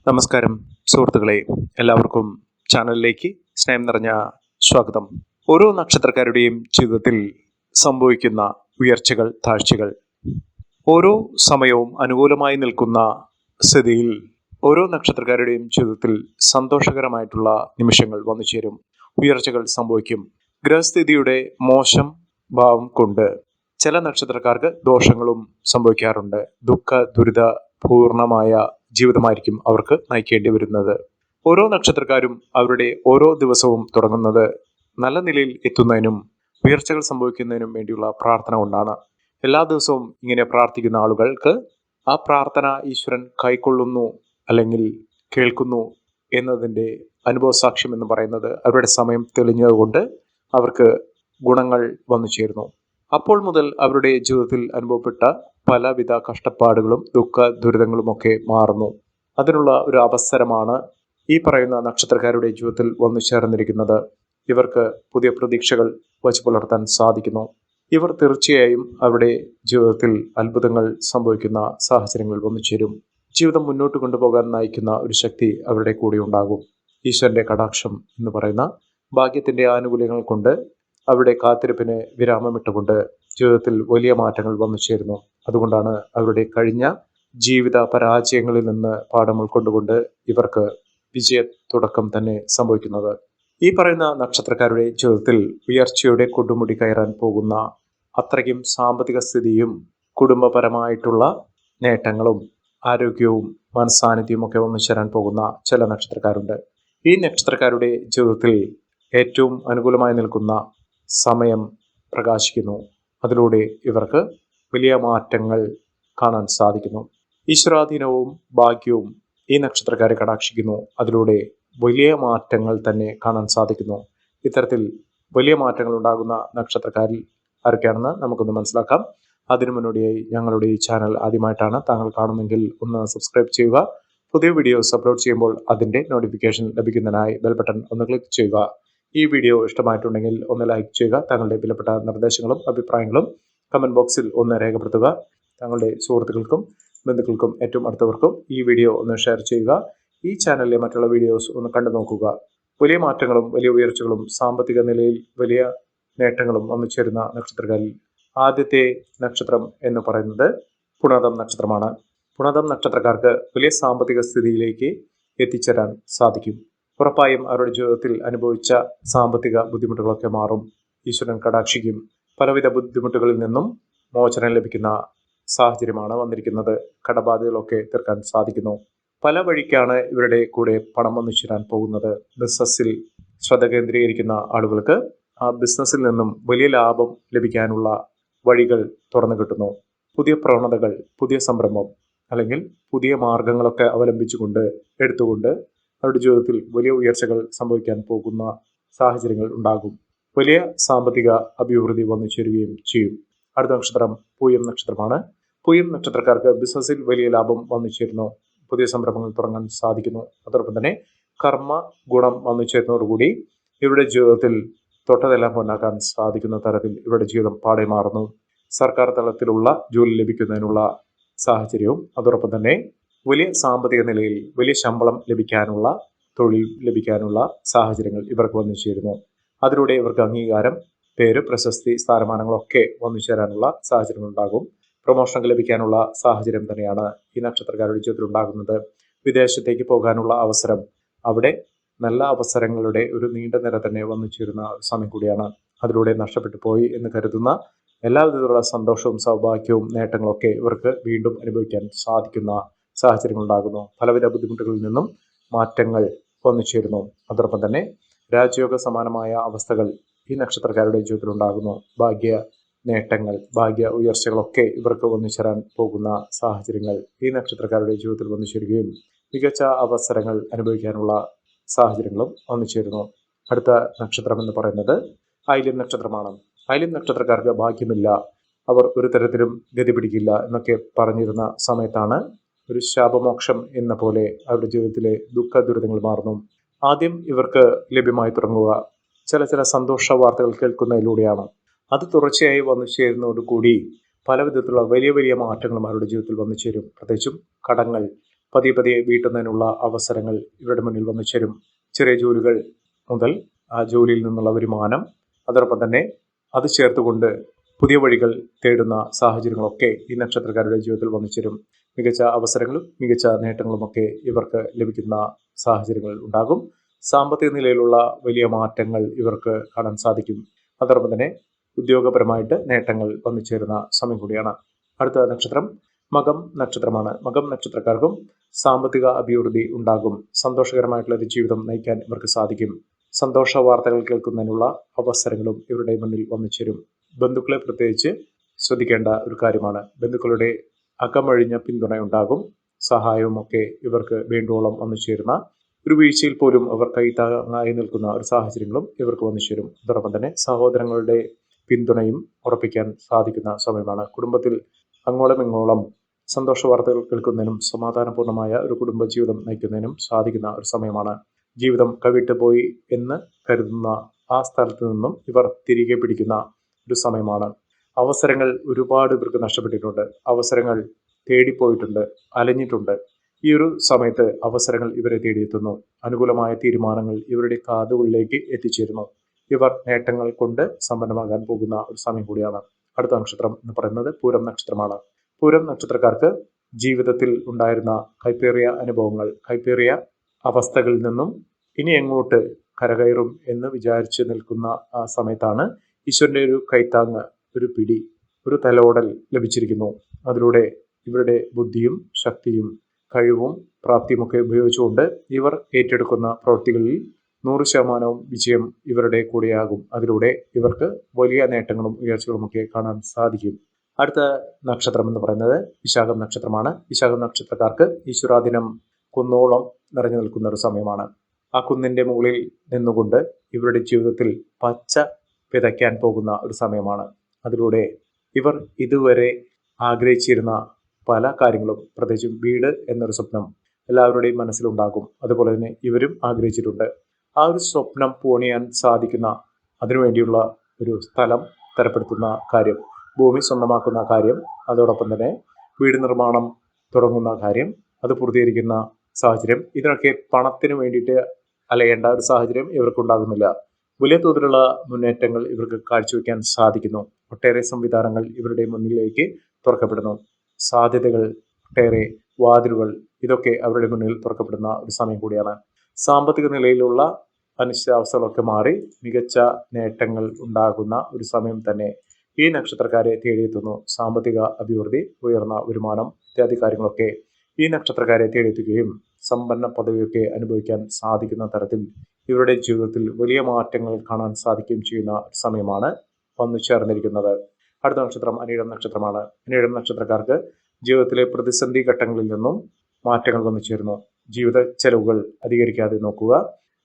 നമസ്കാരം സുഹൃത്തുക്കളെ, എല്ലാവർക്കും ചാനലിലേക്ക് സ്നേഹം നിറഞ്ഞ സ്വാഗതം. ഓരോ നക്ഷത്രക്കാരുടെയും ജീവിതത്തിൽ സംഭവിക്കുന്ന ഉയർച്ചകൾ, താഴ്ചകൾ, ഓരോ സമയവും അനുകൂലമായി നിൽക്കുന്ന സ്ഥിതിയിൽ ഓരോ നക്ഷത്രക്കാരുടെയും ജീവിതത്തിൽ സന്തോഷകരമായിട്ടുള്ള നിമിഷങ്ങൾ വന്നു ചേരും, ഉയർച്ചകൾ സംഭവിക്കും. ഗ്രഹസ്ഥിതിയുടെ മോശം ഭാവം കൊണ്ട് ചില നക്ഷത്രക്കാർക്ക് ദോഷങ്ങളും സംഭവിക്കാറുണ്ട്. ദുഃഖ ദുരിത പൂർണമായ ജീവിതമായിരിക്കും അവർക്ക് നയിക്കേണ്ടി വരുന്നത്. ഓരോ നക്ഷത്രക്കാരും അവരുടെ ഓരോ ദിവസവും തുടങ്ങുന്നത് നല്ല നിലയിൽ എത്തുന്നതിനും ഉയർച്ചകൾ സംഭവിക്കുന്നതിനും വേണ്ടിയുള്ള പ്രാർത്ഥന കൊണ്ടാണ്. എല്ലാ ദിവസവും ഇങ്ങനെ പ്രാർത്ഥിക്കുന്ന ആളുകൾക്ക് ആ പ്രാർത്ഥന ഈശ്വരൻ കൈക്കൊള്ളുന്നു അല്ലെങ്കിൽ കേൾക്കുന്നു എന്നതിൻ്റെ അനുഭവ സാക്ഷ്യം എന്ന് പറയുന്നത് അവരുടെ സമയം തെളിഞ്ഞതുകൊണ്ട് അവർക്ക് ഗുണങ്ങൾ വന്നു ചേരുന്നു. അപ്പോൾ മുതൽ അവരുടെ ജീവിതത്തിൽ അനുഭവപ്പെട്ട പലവിധ കഷ്ടപ്പാടുകളും ദുഃഖ ദുരിതങ്ങളുമൊക്കെ മാറുന്നു. അതിനുള്ള ഒരു അവസരമാണ് ഈ പറയുന്ന നക്ഷത്രക്കാരുടെ ജീവിതത്തിൽ വന്നു ചേർന്നിരിക്കുന്നത്. ഇവർക്ക് പുതിയ പ്രതീക്ഷകൾ വച്ചു പുലർത്താൻ സാധിക്കുന്നു. ഇവർ തീർച്ചയായും അവരുടെ ജീവിതത്തിൽ അത്ഭുതങ്ങൾ സംഭവിക്കുന്ന സാഹചര്യങ്ങൾ വന്നു ചേരും. ജീവിതം മുന്നോട്ട് കൊണ്ടുപോകാൻ നയിക്കുന്ന ഒരു ശക്തി അവരുടെ കൂടെ ഉണ്ടാകും. ഈശ്വരന്റെ കടാക്ഷം എന്ന് പറയുന്ന ഭാഗ്യത്തിന്റെ ആനുകൂല്യങ്ങൾ കൊണ്ട് അവരുടെ കാത്തിരിപ്പിന് വിരാമമിട്ടുകൊണ്ട് ജീവിതത്തിൽ വലിയ മാറ്റങ്ങൾ വന്നു ചേരുന്നു. അതുകൊണ്ടാണ് അവരുടെ കഴിഞ്ഞ ജീവിത പരാജയങ്ങളിൽ നിന്ന് പാഠം ഉൾക്കൊണ്ടുകൊണ്ട് ഇവർക്ക് വിജയ തുടക്കം തന്നെ സംഭവിക്കുന്നത്. ഈ പറയുന്ന നക്ഷത്രക്കാരുടെ ജീവിതത്തിൽ ഉയർച്ചയുടെ കൊടുമുടി കയറാൻ പോകുന്ന അത്രയ്ക്കും സാമ്പത്തിക സ്ഥിതിയും കുടുംബപരമായിട്ടുള്ള നേട്ടങ്ങളും ആരോഗ്യവും മനസ്സാന്നിധ്യവും ഒക്കെ വന്നു ചേരാൻ പോകുന്ന ചില നക്ഷത്രക്കാരുണ്ട്. ഈ നക്ഷത്രക്കാരുടെ ജീവിതത്തിൽ ഏറ്റവും അനുകൂലമായി നിൽക്കുന്ന സമയം പ്രകാശിക്കുന്നു. അതിലൂടെ ഇവർക്ക് വലിയ മാറ്റങ്ങൾ കാണാൻ സാധിക്കുന്നു. ഈശ്വരാധീനവും ഭാഗ്യവും ഈ നക്ഷത്രക്കാരെ കടാക്ഷിക്കുന്നു. അതിലൂടെ വലിയ മാറ്റങ്ങൾ തന്നെ കാണാൻ സാധിക്കുന്നു. ഇത്തരത്തിൽ വലിയ മാറ്റങ്ങൾ ഉണ്ടാകുന്ന നക്ഷത്രക്കാരിൽ ആരൊക്കെയാണെന്ന് നമുക്കൊന്ന് മനസ്സിലാക്കാം. അതിനു മുന്നോടിയായി ഞങ്ങളുടെ ഈ ചാനൽ ആദ്യമായിട്ടാണ് താങ്കൾ കാണുമെങ്കിൽ ഒന്ന് സബ്സ്ക്രൈബ് ചെയ്യുക. പുതിയ വീഡിയോസ് അപ്ലോഡ് ചെയ്യുമ്പോൾ അതിൻ്റെ നോട്ടിഫിക്കേഷൻ ലഭിക്കുന്നതിനായി ബെൽ ബട്ടൺ ഒന്ന് ക്ലിക്ക് ചെയ്യുക. ഈ വീഡിയോ ഇഷ്ടമായിട്ടുണ്ടെങ്കിൽ ഒന്ന് ലൈക്ക് ചെയ്യുക. താങ്കളുടെ വിലപ്പെട്ട നിർദ്ദേശങ്ങളും അഭിപ്രായങ്ങളും കമൻറ്റ് ബോക്സിൽ ഒന്ന് രേഖപ്പെടുത്തുക. താങ്കളുടെ സുഹൃത്തുക്കൾക്കും ബന്ധുക്കൾക്കും ഏറ്റവും അടുത്തവർക്കും ഈ വീഡിയോ ഒന്ന് ഷെയർ ചെയ്യുക. ഈ ചാനലിലെ മറ്റുള്ള വീഡിയോസ് ഒന്ന് കണ്ടു നോക്കുക. വലിയ മാറ്റങ്ങളും വലിയ ഉയർച്ചകളും സാമ്പത്തിക നിലയിൽ വലിയ നേട്ടങ്ങളും വന്നു ചേരുന്ന നക്ഷത്രക്കാരിൽ ആദ്യത്തെ നക്ഷത്രം എന്ന് പറയുന്നത് പുണർദം നക്ഷത്രമാണ്. പുണർദം നക്ഷത്രക്കാർക്ക് വലിയ സാമ്പത്തിക സ്ഥിതിയിലേക്ക് എത്തിച്ചേരാൻ സാധിക്കും. ഉറപ്പായും അവരുടെ ജീവിതത്തിൽ അനുഭവിച്ച സാമ്പത്തിക ബുദ്ധിമുട്ടുകളൊക്കെ മാറും. ഈശ്വരൻ കടാക്ഷിക്കും. പലവിധ ബുദ്ധിമുട്ടുകളിൽ നിന്നും മോചനം ലഭിക്കുന്ന സാഹചര്യമാണ് വന്നിരിക്കുന്നത്. കടബാധ്യതകളൊക്കെ തീർക്കാൻ സാധിക്കുന്നു. പല വഴിക്കാണ് ഇവരുടെ കൂടെ പണം വന്നു ചേരാൻ പോകുന്നത്. ബിസിനസ്സിൽ ശ്രദ്ധ കേന്ദ്രീകരിക്കുന്ന ആളുകൾക്ക് ആ ബിസിനസ്സിൽ നിന്നും വലിയ ലാഭം ലഭിക്കാനുള്ള വഴികൾ തുറന്നു കിട്ടുന്നു. പുതിയ പ്രവണതകൾ, പുതിയ സംരംഭം അല്ലെങ്കിൽ പുതിയ മാർഗങ്ങളൊക്കെ അവലംബിച്ചുകൊണ്ട് എടുത്തുകൊണ്ട് അവരുടെ ജീവിതത്തിൽ വലിയ ഉയർച്ചകൾ സംഭവിക്കാൻ പോകുന്ന സാഹചര്യങ്ങൾ ഉണ്ടാകും. വലിയ സാമ്പത്തിക അഭിവൃദ്ധി വന്നു ചേരുകയും ചെയ്യും. അടുത്ത നക്ഷത്രം പൂയം നക്ഷത്രമാണ്. പൂയം നക്ഷത്രക്കാർക്ക് ബിസിനസ്സിൽ വലിയ ലാഭം വന്നു ചേരുന്നു. പുതിയ സംരംഭങ്ങൾ തുടങ്ങാൻ സാധിക്കുന്നു. അതോടൊപ്പം തന്നെ കർമ്മ ഗുണം വന്നു ചേരുന്നതോടുകൂടി ഇവരുടെ ജീവിതത്തിൽ തൊട്ടതെല്ലാം ഉണ്ടാക്കാൻ സാധിക്കുന്ന തരത്തിൽ ഇവരുടെ ജീവിതം പാടെ മാറുന്നു. സർക്കാർ തലത്തിലുള്ള ജോലി ലഭിക്കുന്നതിനുള്ള സാഹചര്യവും അതോടൊപ്പം തന്നെ വലിയ സാമ്പത്തിക നിലയിൽ വലിയ ശമ്പളം ലഭിക്കാനുള്ള, തൊഴിൽ ലഭിക്കാനുള്ള സാഹചര്യങ്ങൾ ഇവർക്ക് വന്നു ചേരുന്നു. അതിലൂടെ ഇവർക്ക് അംഗീകാരം, പേര്, പ്രശസ്തി, സ്ഥാനമാനങ്ങളൊക്കെ വന്നു ചേരാനുള്ള സാഹചര്യങ്ങൾ ഉണ്ടാകും. പ്രൊമോഷൻ ലഭിക്കാനുള്ള സാഹചര്യം തന്നെയാണ് ഈ നക്ഷത്രക്കാരുടെ ജീവിതത്തിൽ ഉണ്ടാകുന്നത്. വിദേശത്തേക്ക് പോകാനുള്ള അവസരം, അവിടെ നല്ല അവസരങ്ങളുടെ ഒരു നീണ്ട നിര തന്നെ വന്നു ചേരുന്ന സമയം കൂടിയാണ്. അതിലൂടെ നഷ്ടപ്പെട്ടു പോയി എന്ന് കരുതുന്ന എല്ലാവിധത്തിലുള്ള സന്തോഷവും സൗഭാഗ്യവും നേട്ടങ്ങളൊക്കെ ഇവർക്ക് വീണ്ടും അനുഭവിക്കാൻ സാധിക്കുന്ന സാഹചര്യങ്ങൾ ഉണ്ടാകുന്നു. പലവിധ ബുദ്ധിമുട്ടുകളിൽ നിന്നും മാറ്റങ്ങൾ വന്നു ചേരുന്നു. അതോടൊപ്പം തന്നെ രാജയോഗ സമാനമായ അവസ്ഥകൾ ഈ നക്ഷത്രക്കാരുടെ ജീവിതത്തിൽ ഉണ്ടാകുന്നു. ഭാഗ്യ നേട്ടങ്ങൾ, ഭാഗ്യ ഉയർച്ചകളൊക്കെ ഇവർക്ക് വന്നു ചേരാൻ പോകുന്ന സാഹചര്യങ്ങൾ ഈ നക്ഷത്രക്കാരുടെ ജീവിതത്തിൽ വന്നു ചേരുകയും മികച്ച അവസരങ്ങൾ അനുഭവിക്കാനുള്ള സാഹചര്യങ്ങളും വന്നു ചേരുന്നു. അടുത്ത നക്ഷത്രം എന്ന് പറയുന്നത് ആയില്യം നക്ഷത്രമാണ്. ആയില്യം നക്ഷത്രക്കാർക്ക് ഭാഗ്യമില്ല, അവർ ഒരു തരത്തിലും ഗതി പിടിക്കില്ല എന്നൊക്കെ പറഞ്ഞിരുന്ന സമയത്താണ് ഒരു ശാപമോക്ഷം എന്ന പോലെ അവരുടെ ജീവിതത്തിലെ ദുഃഖ ദുരിതങ്ങൾ മാറുന്നു. ആദ്യം ഇവർക്ക് ലഭ്യമായി തുടങ്ങുക ചില സന്തോഷ വാർത്തകൾ കേൾക്കുന്നതിലൂടെയാണ്. അത് തുടർച്ചയായി വന്നു ചേരുന്നതോടുകൂടി പല വിധത്തിലുള്ള വലിയ വലിയ മാറ്റങ്ങളും അവരുടെ ജീവിതത്തിൽ വന്നു ചേരും. പ്രത്യേകിച്ചും കടങ്ങൾ, പതിയെ പതിയെ വീട്ടുന്നതിനുള്ള അവസരങ്ങൾ ഇവരുടെ മുന്നിൽ വന്നു ചേരും. ചെറിയ ജോലികൾ മുതൽ ആ ജോലിയിൽ നിന്നുള്ള വരുമാനം, അതോടൊപ്പം തന്നെ അത് ചേർത്തുകൊണ്ട് പുതിയ വഴികൾ തേടുന്ന സാഹചര്യങ്ങളൊക്കെ ഈ നക്ഷത്രക്കാരുടെ ജീവിതത്തിൽ വന്നു ചേരും. മികച്ച അവസരങ്ങളും മികച്ച നേട്ടങ്ങളുമൊക്കെ ഇവർക്ക് ലഭിക്കുന്ന സാഹചര്യങ്ങൾ ഉണ്ടാകും. സാമ്പത്തിക നിലയിലുള്ള വലിയ മാറ്റങ്ങൾ ഇവർക്ക് കാണാൻ സാധിക്കും. അതോടൊപ്പം തന്നെ ഉദ്യോഗപരമായിട്ട് നേട്ടങ്ങൾ വന്നു ചേരുന്ന സമയം കൂടിയാണ്. അടുത്ത നക്ഷത്രം മകം നക്ഷത്രമാണ്. മകം നക്ഷത്രക്കാർക്കും സാമ്പത്തിക അഭിവൃദ്ധി ഉണ്ടാകും. സന്തോഷകരമായിട്ടുള്ള ഒരു ജീവിതം നയിക്കാൻ ഇവർക്ക് സാധിക്കും. സന്തോഷ വാർത്തകൾ കേൾക്കുന്നതിനുള്ള അവസരങ്ങളും ഇവരുടെ മുന്നിൽ വന്നു ചേരും. ബന്ധുക്കളെ പ്രത്യേകിച്ച് ശ്രദ്ധിക്കേണ്ട ഒരു കാര്യമാണ്. ബന്ധുക്കളുടെ അകമഴിഞ്ഞ പിന്തുണയുണ്ടാകും. സഹായവും ഒക്കെ ഇവർക്ക് വേണ്ടോളം വന്നു ചേരുന്ന, ഒരു വീഴ്ചയിൽ പോലും അവർ കൈത്താങ്ങായി നിൽക്കുന്ന ഒരു സാഹചര്യങ്ങളും ഇവർക്ക് വന്നു ചേരും. അതോടൊപ്പം തന്നെ സഹോദരങ്ങളുടെ പിന്തുണയും ഉറപ്പിക്കാൻ സാധിക്കുന്ന സമയമാണ്. കുടുംബത്തിൽ അങ്ങോളം ഇങ്ങോളം സന്തോഷ വാർത്തകൾ കേൾക്കുന്നതിനും സമാധാനപൂർണ്ണമായ ഒരു കുടുംബജീവിതം നയിക്കുന്നതിനും സാധിക്കുന്ന ഒരു സമയമാണ്. ജീവിതം കൈവിട്ടു പോയി എന്ന് കരുതുന്ന ആ സ്ഥലത്ത് നിന്നും ഇവർ തിരികെ പിടിക്കുന്ന ഒരു സമയമാണ്. അവസരങ്ങൾ ഒരുപാട് ഇവർക്ക് നഷ്ടപ്പെട്ടിട്ടുണ്ട്. അവസരങ്ങൾ തേടിപ്പോയിട്ടുണ്ട്, അലഞ്ഞിട്ടുണ്ട്. ഈ ഒരു സമയത്ത് അവസരങ്ങൾ ഇവരെ തേടിയെത്തുന്നു. അനുകൂലമായ തീരുമാനങ്ങൾ ഇവരുടെ കാതുകളിലേക്ക് എത്തിച്ചേരുന്നു. ഇവർ നേട്ടങ്ങൾ കൊണ്ട് സമ്പന്നമാകാൻ പോകുന്ന ഒരു സമയം കൂടിയാണ്. അടുത്ത നക്ഷത്രം എന്ന് പറയുന്നത് പൂരം നക്ഷത്രമാണ്. പൂരം നക്ഷത്രക്കാർക്ക് ജീവിതത്തിൽ ഉണ്ടായിരുന്ന കൈപ്പേറിയ അനുഭവങ്ങൾ, കൈപ്പേറിയ അവസ്ഥകളിൽ നിന്നും ഇനി എങ്ങോട്ട് കരകയറും എന്ന് വിചാരിച്ച് നിൽക്കുന്ന ആ സമയത്താണ് ഈശ്വരൻ്റെ ഒരു കൈത്താങ്ങ്, ഒരു പിടി, ഒരു തലോടൽ ലഭിച്ചിരിക്കുന്നു. അതിലൂടെ ഇവരുടെ ബുദ്ധിയും ശക്തിയും കഴിവും പ്രാപ്തിയുമൊക്കെ ഉപയോഗിച്ചുകൊണ്ട് ഇവർ ഏറ്റെടുക്കുന്ന പ്രവൃത്തികളിൽ 100% വിജയം ഇവരുടെ കൂടെയാകും. അതിലൂടെ ഇവർക്ക് വലിയ നേട്ടങ്ങളും ഉയർച്ചകളുമൊക്കെ കാണാൻ സാധിക്കും. അടുത്ത നക്ഷത്രം എന്ന് പറയുന്നത് വിശാഖം നക്ഷത്രമാണ്. വിശാഖം നക്ഷത്രക്കാർക്ക് ഈശ്വരാധീനം കുന്നോളം നിറഞ്ഞു നിൽക്കുന്ന ഒരു സമയമാണ്. ആ കുന്നിൻ്റെ മുകളിൽ നിന്നുകൊണ്ട് ഇവരുടെ ജീവിതത്തിൽ പച്ച വിതയ്ക്കാൻ പോകുന്ന ഒരു സമയമാണ്. അതിലൂടെ ഇവർ ഇതുവരെ ആഗ്രഹിച്ചിരുന്ന പല കാര്യങ്ങളും, പ്രത്യേകിച്ചും വീട് എന്നൊരു സ്വപ്നം എല്ലാവരുടെയും മനസ്സിലുണ്ടാകും. അതുപോലെ തന്നെ ഇവരും ആഗ്രഹിച്ചിട്ടുണ്ട്. ആ ഒരു സ്വപ്നം പൂണിയാൻ സാധിക്കുന്ന, അതിനുവേണ്ടിയുള്ള ഒരു സ്ഥലം തരപ്പെടുത്തുന്ന കാര്യം, ഭൂമി സ്വന്തമാക്കുന്ന കാര്യം, അതോടൊപ്പം തന്നെ വീട് നിർമ്മാണം തുടങ്ങുന്ന കാര്യം, അത് പൂർത്തീകരിക്കുന്ന സാഹചര്യം, ഇതിനൊക്കെ പണത്തിന് വേണ്ടിയിട്ട് അലയേണ്ട ഒരു സാഹചര്യം ഇവർക്കുണ്ടാകുന്നില്ല. വലിയ തോതിലുള്ള മുന്നേറ്റങ്ങൾ ഇവർക്ക് കാഴ്ചവെക്കാൻ സാധിക്കുന്നു. ഒട്ടേറെ സംവിധാനങ്ങൾ ഇവരുടെ മുന്നിലേക്ക് തുറക്കപ്പെടുന്നു. സാധ്യതകൾ, ഒട്ടേറെ വാതിലുകൾ, ഇതൊക്കെ അവരുടെ മുന്നിൽ തുറക്കപ്പെടുന്ന ഒരു സമയം കൂടിയാണ്. സാമ്പത്തിക നിലയിലുള്ള അനിശ്ചിതാവസ്ഥകളൊക്കെ മാറി മികച്ച നേട്ടങ്ങൾ ഉണ്ടാകുന്ന ഒരു സമയം തന്നെ ഈ നക്ഷത്രക്കാരെ തേടിയെത്തുന്നു. സാമ്പത്തിക അഭിവൃദ്ധി, ഉയർന്ന വരുമാനം ഇത്യാദി കാര്യങ്ങളൊക്കെ ഈ നക്ഷത്രക്കാരെ തേടിയെത്തുകയും സമ്പന്ന പദവിയൊക്കെ അനുഭവിക്കാൻ സാധിക്കുന്ന തരത്തിൽ ഇവരുടെ ജീവിതത്തിൽ വലിയ മാറ്റങ്ങൾ കാണാൻ സാധിക്കുകയും ചെയ്യുന്ന സമയമാണ് വന്നു ചേർന്നിരിക്കുന്നത്. അടുത്ത നക്ഷത്രം അനിഴം നക്ഷത്രമാണ്. അനിഴം നക്ഷത്രക്കാർക്ക് ജീവിതത്തിലെ പ്രതിസന്ധി ഘട്ടങ്ങളിൽ നിന്നും മാറ്റങ്ങൾ വന്നു ചേരുന്നു. ജീവിത ചെലവുകൾ അധികരിക്കാതെ നോക്കുക.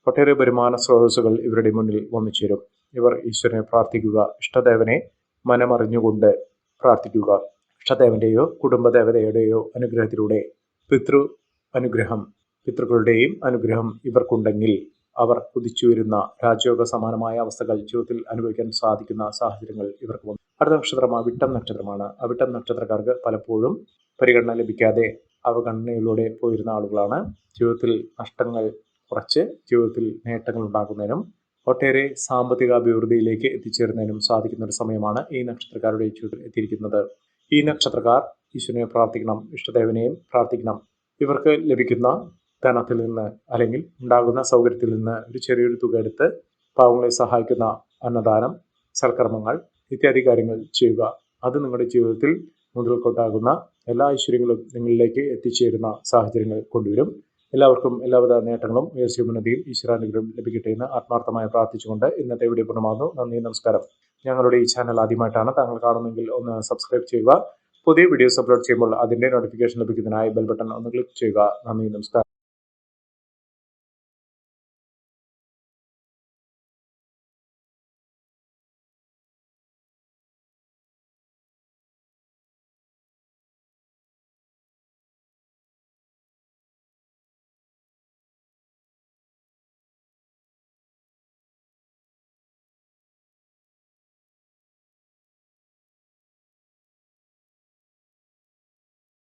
ഒട്ടേറെ വരുമാന സ്രോതസ്സുകൾ ഇവരുടെ മുന്നിൽ വന്നു ചേരും. ഇവർ ഈശ്വരനെ പ്രാർത്ഥിക്കുക. ഇഷ്ടദേവനെ മനമറിഞ്ഞുകൊണ്ട് പ്രാർത്ഥിക്കുക. ഇഷ്ടദേവന്റെയോ കുടുംബദേവതയുടെയോ അനുഗ്രഹത്തിലൂടെ പിതൃക്കളുടെയും അനുഗ്രഹം ഇവർക്കുണ്ടെങ്കിൽ അവർ കുതിച്ചുവരുന്ന രാജയോഗ സമാനമായ അവസ്ഥകൾ ജീവിതത്തിൽ അനുഭവിക്കാൻ സാധിക്കുന്ന സാഹചര്യങ്ങൾ ഇവർക്ക് വന്നു. അടുത്ത നക്ഷത്രം അവിട്ടം നക്ഷത്രമാണ്. അവിട്ടം നക്ഷത്രക്കാർക്ക് പലപ്പോഴും പരിഗണന ലഭിക്കാതെ അവഗണനയിലൂടെ പോയിരുന്ന ആളുകളാണ്. ജീവിതത്തിൽ നഷ്ടങ്ങൾ കുറച്ച് ജീവിതത്തിൽ നേട്ടങ്ങൾ ഉണ്ടാകുന്നതിനും ഒട്ടേറെ സാമ്പത്തിക അഭിവൃദ്ധിയിലേക്ക് എത്തിച്ചേരുന്നതിനും സാധിക്കുന്ന ഒരു സമയമാണ് ഈ നക്ഷത്രക്കാരുടെ ജീവിതത്തിൽ എത്തിയിരിക്കുന്നത്. ഈ നക്ഷത്രക്കാർ ഈശ്വരനെ പ്രാർത്ഥിക്കണം, ഇഷ്ടദേവനെയും പ്രാർത്ഥിക്കണം. ഇവർക്ക് ലഭിക്കുന്ന ധനത്തിൽ നിന്ന് അല്ലെങ്കിൽ ഉണ്ടാകുന്ന സൗകര്യത്തിൽ നിന്ന് ഒരു ചെറിയൊരു തുക എടുത്ത് പാവങ്ങളെ സഹായിക്കുന്ന അന്നദാനം, സൽക്കർമ്മങ്ങൾ ഇത്യാദി കാര്യങ്ങൾ ചെയ്യുക. അത് നിങ്ങളുടെ ജീവിതത്തിൽ മുതൽക്കൊണ്ടാകുന്ന എല്ലാ ഐശ്വര്യങ്ങളും നിങ്ങളിലേക്ക് എത്തിച്ചേരുന്ന സാഹചര്യങ്ങൾ കൊണ്ടുവരും. എല്ലാവർക്കും എല്ലാവിധ നേട്ടങ്ങളും ഉയർച്ചയും ഉന്നതിയും ഈശ്വരാനുഗ്രഹം ലഭിക്കട്ടെ എന്ന് ആത്മാർത്ഥമായി പ്രാർത്ഥിച്ചുകൊണ്ട് ഇന്നത്തെ വീഡിയോ പൂർണ്ണമാകുന്നു. നന്ദി, നമസ്കാരം. ഞങ്ങളുടെ ഈ ചാനൽ ആദ്യമായിട്ടാണ് താങ്കൾ കാണുന്നെങ്കിൽ ഒന്ന് സബ്സ്ക്രൈബ് ചെയ്യുക. പുതിയ വീഡിയോസ് അപ്ലോഡ് ചെയ്യുമ്പോൾ അതിൻ്റെ നോട്ടിഫിക്കേഷൻ ലഭിക്കുന്നതിനായി ബെൽ ബട്ടൺ ഒന്ന് ക്ലിക്ക് ചെയ്യുക. നന്ദി, നമസ്കാരം.